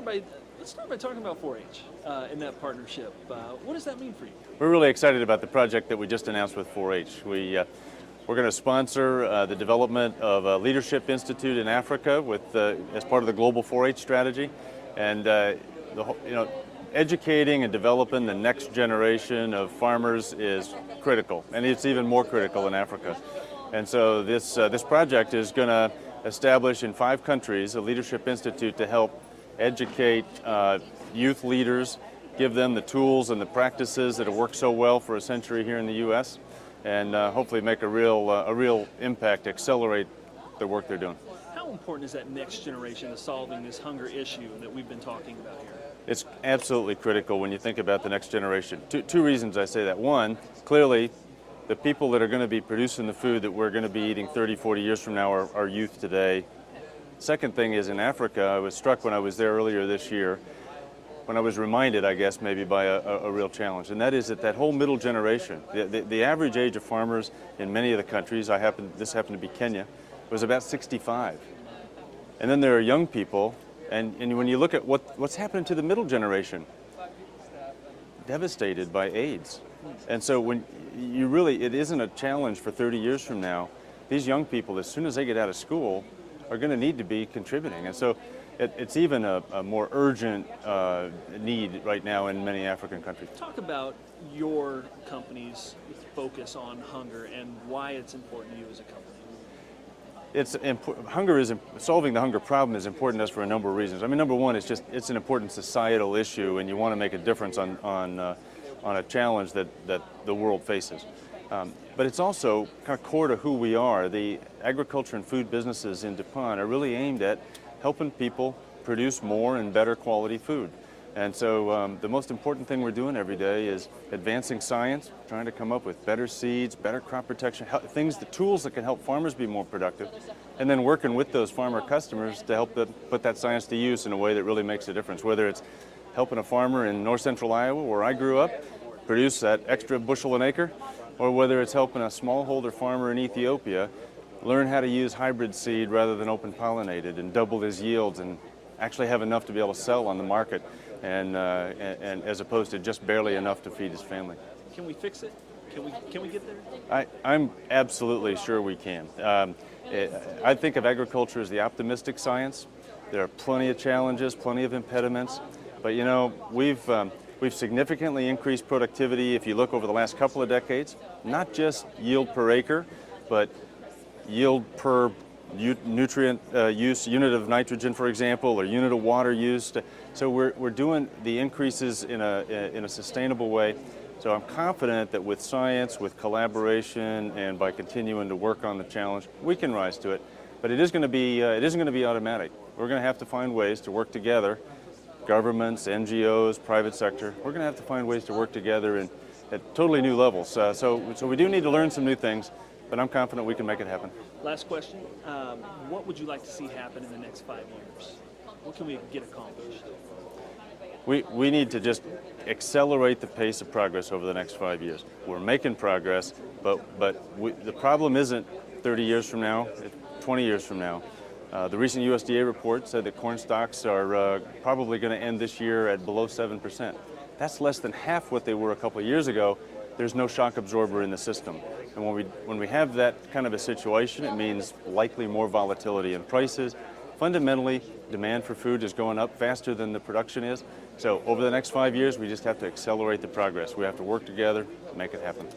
Let's start by talking about 4-H and that partnership. What does that mean for you? We're really excited about the project that we just announced with 4-H. We're going to sponsor the development of a leadership institute in Africa as part of the global 4-H strategy, and educating and developing the next generation of farmers is critical, and it's even more critical in Africa. And so this project is going to establish in 5 countries a leadership institute to help educate youth leaders, give them the tools and the practices that have worked so well for a century here in the U.S., and hopefully make a real impact, accelerate the work they're doing. How important is that next generation of solving this hunger issue that we've been talking about here? It's absolutely critical when you think about the next generation. Two reasons I say that. One, clearly, the people that are going to be producing the food that we're going to be eating 30, 40 years from now are youth today. Second thing is, in Africa, I was struck when I was there earlier this year, when I was reminded, I guess, maybe by a real challenge, and that is that whole middle generation, the average age of farmers in many of the countries, this happened to be Kenya, was about 65. And then there are young people, and when you look at what's happening to the middle generation, devastated by AIDS. And so when it isn't a challenge for 30 years from now. These young people, as soon as they get out of school, are going to need to be contributing. And so it's even a more urgent need right now in many African countries. Talk about your company's focus on hunger and why it's important to you as a company. Solving the hunger problem is important to us for a number of reasons. I mean, number one, it's an important societal issue, and you want to make a difference on a challenge that the world faces. But it's also kind of core to who we are. The agriculture and food businesses in DuPont are really aimed at helping people produce more and better quality food. And so the most important thing we're doing every day is advancing science, trying to come up with better seeds, better crop protection, the tools that can help farmers be more productive, and then working with those farmer customers to help them put that science to use in a way that really makes a difference, whether it's helping a farmer in north central Iowa, where I grew up, produce that extra bushel an acre, or whether it's helping a smallholder farmer in Ethiopia learn how to use hybrid seed rather than open pollinated and double his yields and actually have enough to be able to sell on the market, and as opposed to just barely enough to feed his family. Can we fix it? Can we get there? I'm absolutely sure we can. I think of agriculture as the optimistic science. There are plenty of challenges, plenty of impediments, but you know, we've significantly increased productivity if you look over the last couple of decades, not just yield per acre, but yield per nutrient use, unit of nitrogen, for example, or unit of water used. So we're doing the increases in a sustainable way. So I'm confident that with science, with collaboration, and by continuing to work on the challenge, we can rise to it. But it isn't going to be automatic. We're going to have to find ways to work together. Governments, NGOs, private sector. We're going to have to find ways to work together at totally new levels. So we do need to learn some new things, but I'm confident we can make it happen. Last question. What would you like to see happen in the next 5 years? What can we get accomplished? We need to just accelerate the pace of progress over the next 5 years. We're making progress, but the problem isn't 30 years from now, 20 years from now. The recent USDA report said that corn stocks are probably going to end this year at below 7%. That's less than half what they were a couple of years ago. There's no shock absorber in the system. And when we have that kind of a situation, it means likely more volatility in prices. Fundamentally, demand for food is going up faster than the production is. So over the next 5 years, we just have to accelerate the progress. We have to work together to make it happen.